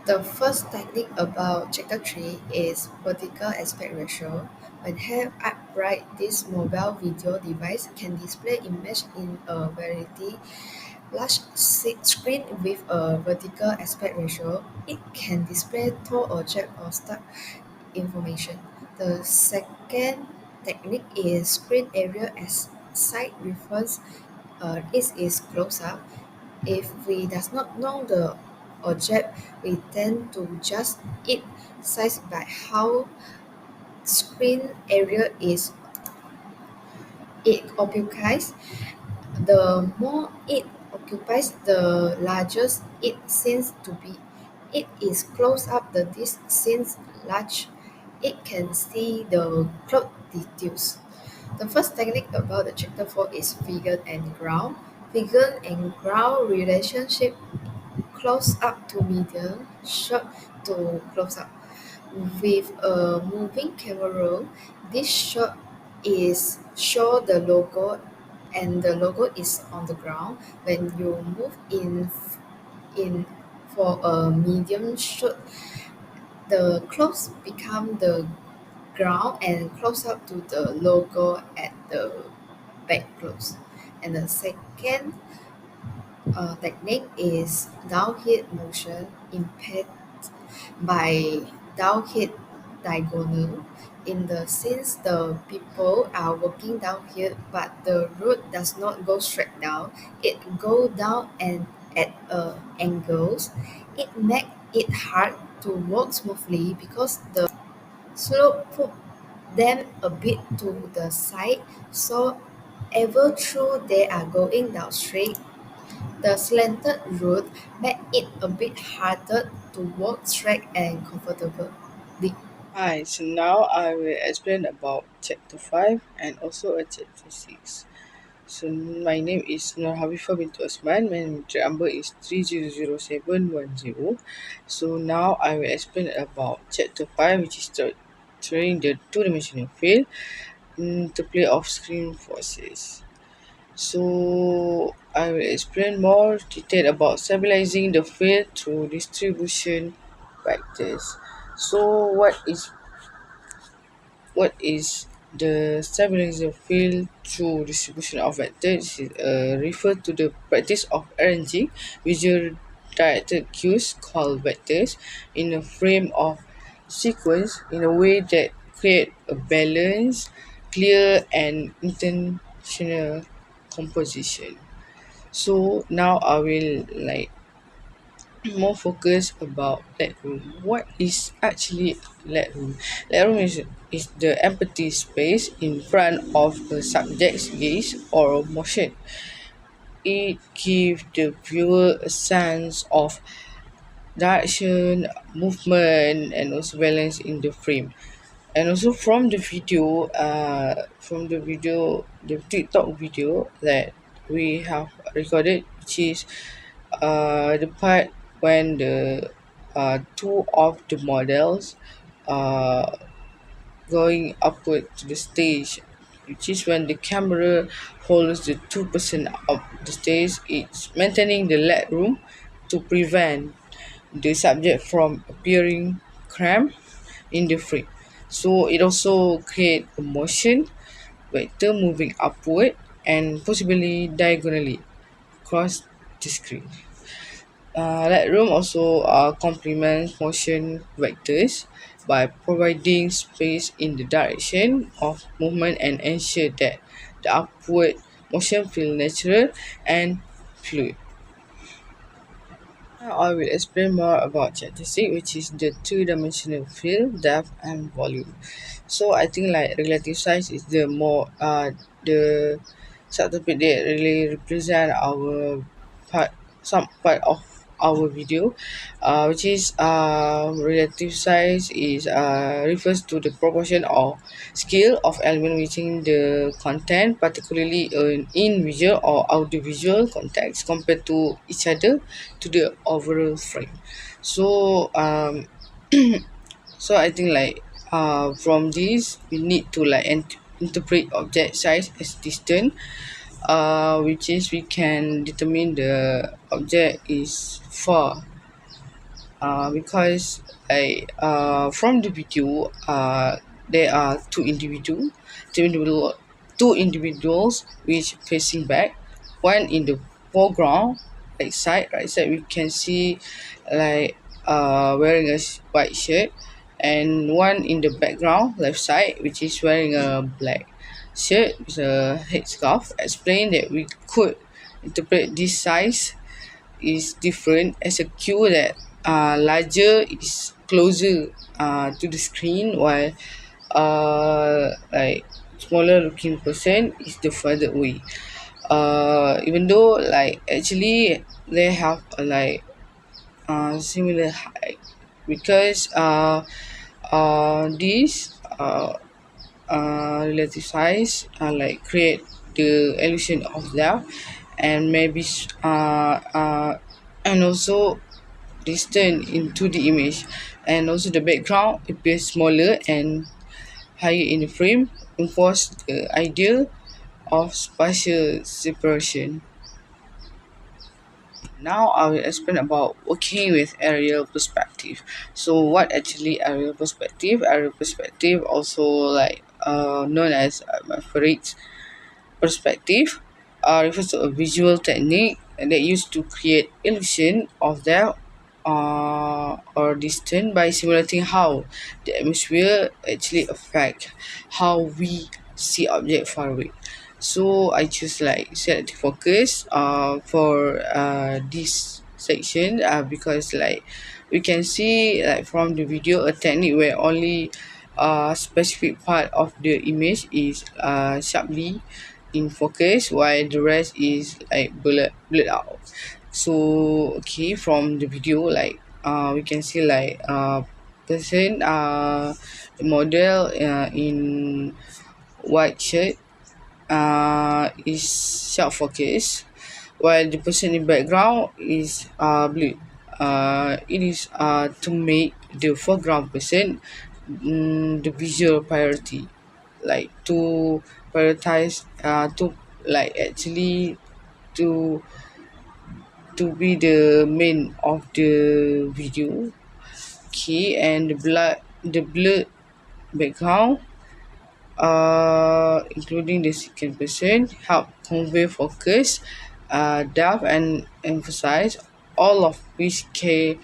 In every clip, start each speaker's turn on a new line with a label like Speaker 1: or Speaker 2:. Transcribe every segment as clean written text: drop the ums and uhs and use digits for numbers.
Speaker 1: The first technique about chapter 3 is vertical aspect ratio. When held upright, this mobile video device can display image in a variety large screen with a vertical aspect ratio. It can display tall object or stark information. The second technique is screen area as side reference. It is close up. If we does not know the object, we tend to just it size by how screen area is it occupies. The more it occupies, the larger it seems to be. It is close up the disc seems large. It can see the cloud details. The first technique about the chapter 4 is figure and ground. Figure and ground relationship close up to medium, short to close up. With a moving camera, this shot is show the logo and the logo is on the ground. When you move in for a medium shot, the close become the ground and close up to the logo at the back close. And the second technique is downhill motion impaired by downhill diagonal. In the sense the people are walking downhill but the road does not go straight down. It go down and at angles. It make it hard to walk smoothly because the slope put them a bit to the side, so ever though they are going down straight, the slanted road made it a bit harder to walk straight and comfortably.
Speaker 2: Hi, so now I will explain about chapter 5 and also a chapter 6. So my name is Nur Hafifa bintu Osman, my number is 300710. So now I will explain about chapter 5, which is showing the two-dimensional field, interplay of screen forces. So I will explain more detail about stabilizing the field through distribution vectors. So what is the stabilizer field through distribution of vectors? Refer to the practice of arranging visual directed cues called vectors in a frame of sequence in a way that create a balanced, clear and intentional composition. So now I will more focus about Lightroom. What is actually Lightroom? Lightroom is the empty space in front of a subject's gaze or motion. It gives the viewer a sense of direction, movement, and also balance in the frame. And also the TikTok video that we have recorded, which is the part when the two of the models uh, going upward to the stage, which is when the camera holds the 2% of the stage. It's maintaining the leg room to prevent the subject from appearing cramped in the frame. So it also create a motion vector moving upward and possibly diagonally across the screen. Lightroom also complements motion vectors by providing space in the direction of movement and ensure that the upward motion feels natural and fluid. Now I will explain more about chapter 6, which is the two-dimensional field, depth and volume. So I think like relative size is the subtopic that really represent our part some part of our video, which is relative size is refers to the proportion or scale of element within the content, particularly in visual or audiovisual context compared to each other to the overall frame. So so I think from this we need to interpret object size as distance, which is we can determine the object is far because from the video, there are two individual two individuals which facing back, one in the foreground, right side we can see like wearing a white shirt, and one in the background left side which is wearing a black shirt with a headscarf. Explain that we could interpret this size is different as a cue that larger is closer to the screen, while like smaller looking person is the further away. Even though like actually they have similar height, because these relative size create the illusion of depth, and maybe and also distant into the image, and also the background appears smaller and higher in the frame, enforce the idea of spatial separation. Now I will explain about working with aerial perspective. So what actually aerial perspective? Aerial perspective, also known as atmospheric perspective, refers to a visual technique that used to create illusion of depth or distance by simulating how the atmosphere actually affect how we see object far away. So I choose like selective focus for this section because like we can see like from the video a technique where only a specific part of the image is sharply in focus while the rest is like blurred out. So okay, from the video we can see person the model in white shirt is sharp focus, while the person in background is blue. It is to make the foreground person the visual priority, like to prioritize to like actually to be the main of the video. Okay, and the blurred background including the second person, help convey focus, depth, and emphasize, all of which can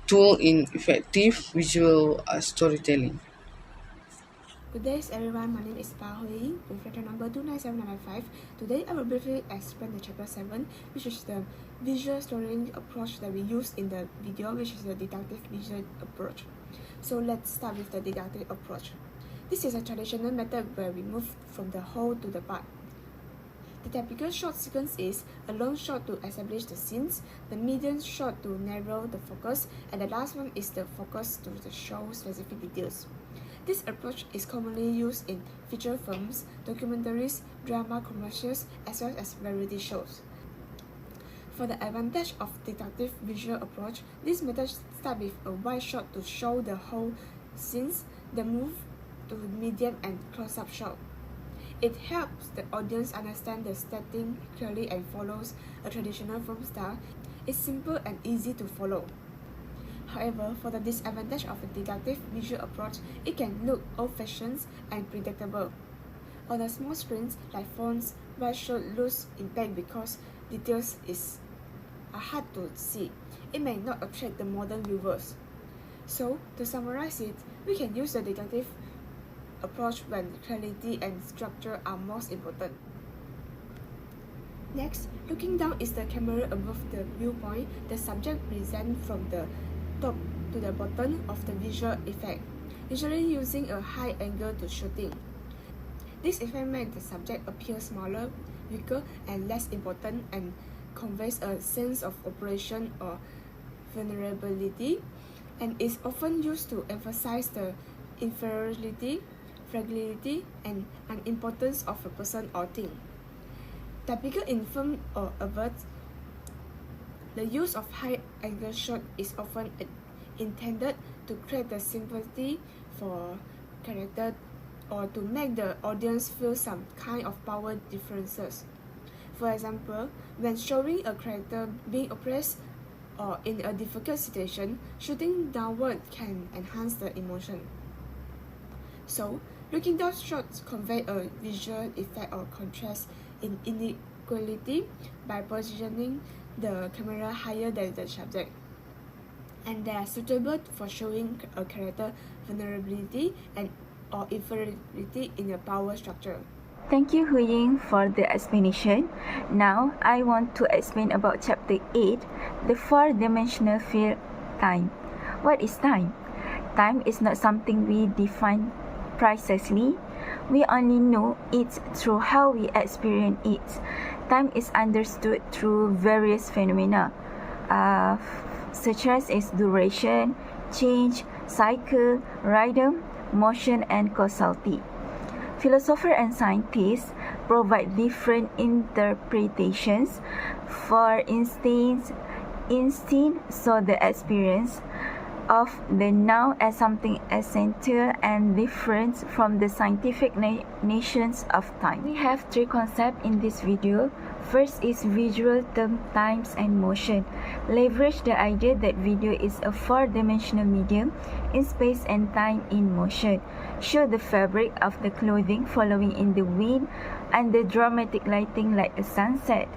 Speaker 2: tool in effective visual storytelling.
Speaker 3: Good day everyone, my name is Pa Hui, reflector number 29795. Today I will briefly explain the chapter 7, which is the visual storytelling approach that we use in the video, which is the deductive visual approach. So let's start with the deductive approach. This is a traditional method where we move from the whole to the part. The typical shot sequence is a long shot to establish the scenes, the medium shot to narrow the focus, and the last one is the focus to show specific details. This approach is commonly used in feature films, documentaries, drama commercials, as well as variety shows. For the advantage of deductive visual approach, this method starts with a wide shot to show the whole scenes, then move to medium and close-up shot. It helps the audience understand the setting clearly and follows a traditional film style. It's simple and easy to follow. However, for the disadvantage of a deductive visual approach, it can look old-fashioned and predictable. On a small screens like phones, wide shot lose impact because details are hard to see. It may not attract the modern viewers. So, to summarize it, we can use the deductive approach when clarity and structure are most important. Next, looking down is the camera above the viewpoint. The subject presents from the top to the bottom of the visual effect, usually using a high angle to shooting. This effect makes the subject appear smaller, weaker, and less important, and conveys a sense of operation or vulnerability, and is often used to emphasize the inferiority, fragility, and unimportance of a person or thing. Typical in film or advert, the use of high-angle shot is often intended to create the sympathy for character or to make the audience feel some kind of power differences. For example, when showing a character being oppressed or in a difficult situation, shooting downward can enhance the emotion. So, looking down shots convey a visual effect or contrast in inequality by positioning the camera higher than the subject, and they are suitable for showing a character vulnerability and or inferiority in a power structure.
Speaker 4: Thank you, Hu Ying, for the explanation. Now, I want to explain about Chapter 8, the four-dimensional field time. What is time? Time is not something we define precisely. We only know it through how we experience it. Time is understood through various phenomena, such as its duration, change, cycle, rhythm, motion, and causality. Philosophers and scientists provide different interpretations. For instance, Einstein saw the experience of the now as something essential and different from the scientific notions of time. We have three concepts in this video. First is visual term times and motion. Leverage the idea that video is a four-dimensional medium in space and time in motion. Show the fabric of the clothing following in the wind and the dramatic lighting like a sunset.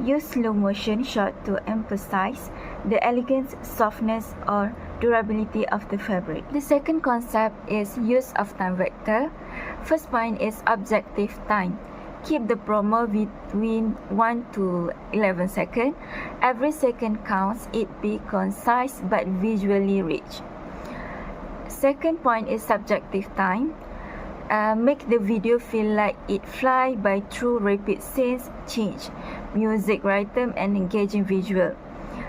Speaker 4: Use slow motion shot to emphasize the elegance, softness, or durability of the fabric. The second concept is use of time vector. First point is objective time. Keep the promo between 1 to 11 seconds. Every second counts. It be concise but visually rich. Second point is subjective time. Make the video feel like it fly by through rapid scenes, change, music, rhythm, and engaging visual.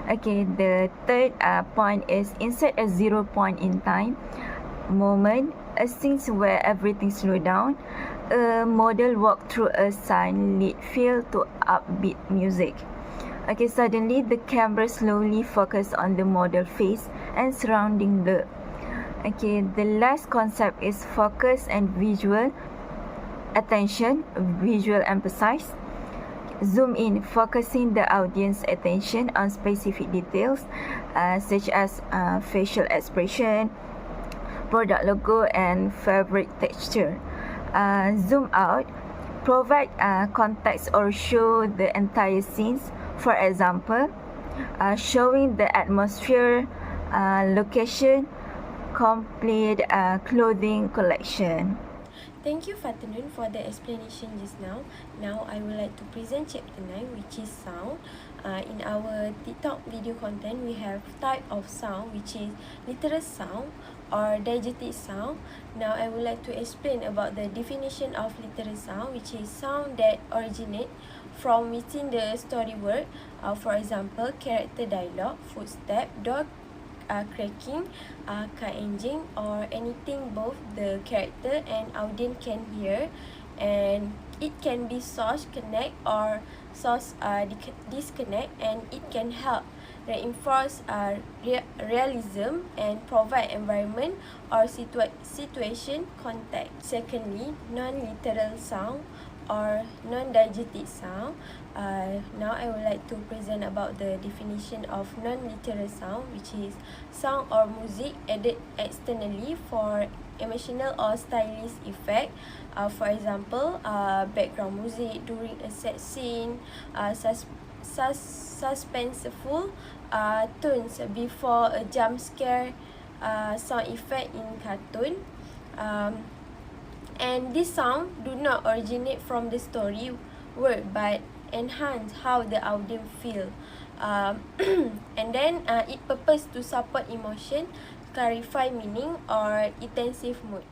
Speaker 4: Okay, the third point is insert a 0 point in time moment, a scene where everything slow down. A model walk through a sunlit field to upbeat music. Okay, suddenly the camera slowly focus on the model face and surrounding the. Okay, the last concept is focus and visual attention, visual emphasis. Zoom in, focusing the audience attention on specific details such as facial expression, product logo, and fabric texture. Zoom out, provide context or show the entire scenes. For example, showing the atmosphere, location, complete clothing collection.
Speaker 5: Thank you, Fatanun, for the explanation just now. Now, I would like to present Chapter 9, which is sound. In our TikTok video content, we have type of sound, which is literal sound or diegetic sound. Now, I would like to explain about the definition of literal sound, which is sound that originate from within the story word. For example, character dialogue, footstep, door cracking, car engine, or anything both the character and audience can hear, and it can be source connect or source disconnect, and it can help reinforce realism and provide environment or situation context. Secondly, non-literal sound or non-diegetic sound. Now I would like to present about the definition of non-literal sound, which is sound or music added externally for emotional or stylist effect. For example, background music during a set scene, suspenseful tones before a jump scare, sound effect in cartoon. And this sound do not originate from the story word but enhance how the audience feel. And then it purpose to support emotion, clarify meaning, or intensive mood.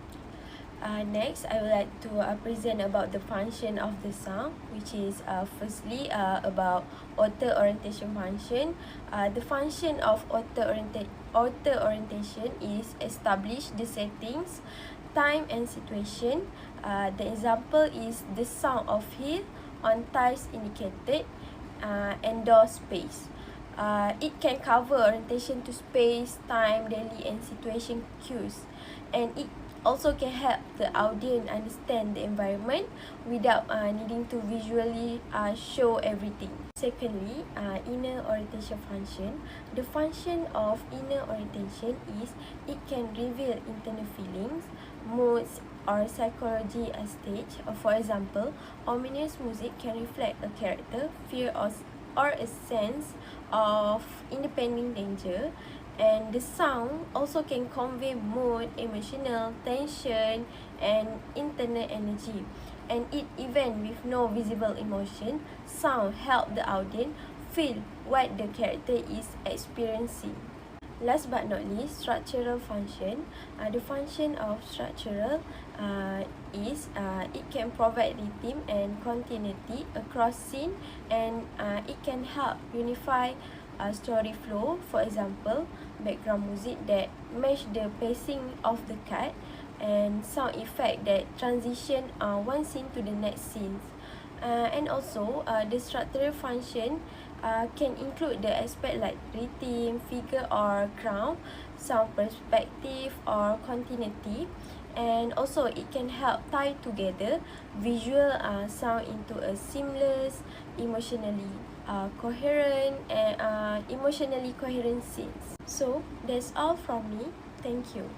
Speaker 5: Next, I would like to present about the function of the sound, which is firstly about author orientation function. The function of author orientation is establish the settings, time, and situation. The example is the sound of hill on tiles indicated indoor space. It can cover orientation to space, time, daily, and situation cues, and it also can help the audience understand the environment without needing to visually show everything. Secondly, inner orientation function. The function of inner orientation is it can reveal internal feelings, moods, or psychology at stage. For example, ominous music can reflect a character, fear, or a sense of impending danger. And the sound also can convey mood, emotional tension, and internal energy. And it even with no visible emotion, sound help the audience feel what the character is experiencing. Last but not least, structural function. The function of structural is it can provide rhythm and continuity across scene, and it can help unify story flow. For example, background music that match the pacing of the cut, and sound effect that transition one scene to the next scene. And also the structural function can include the aspect like rhythm, figure or ground, sound perspective or continuity, and also it can help tie together visual sound into a seamless, emotionally coherent and emotionally coherent scenes. So that's all from me. Thank you.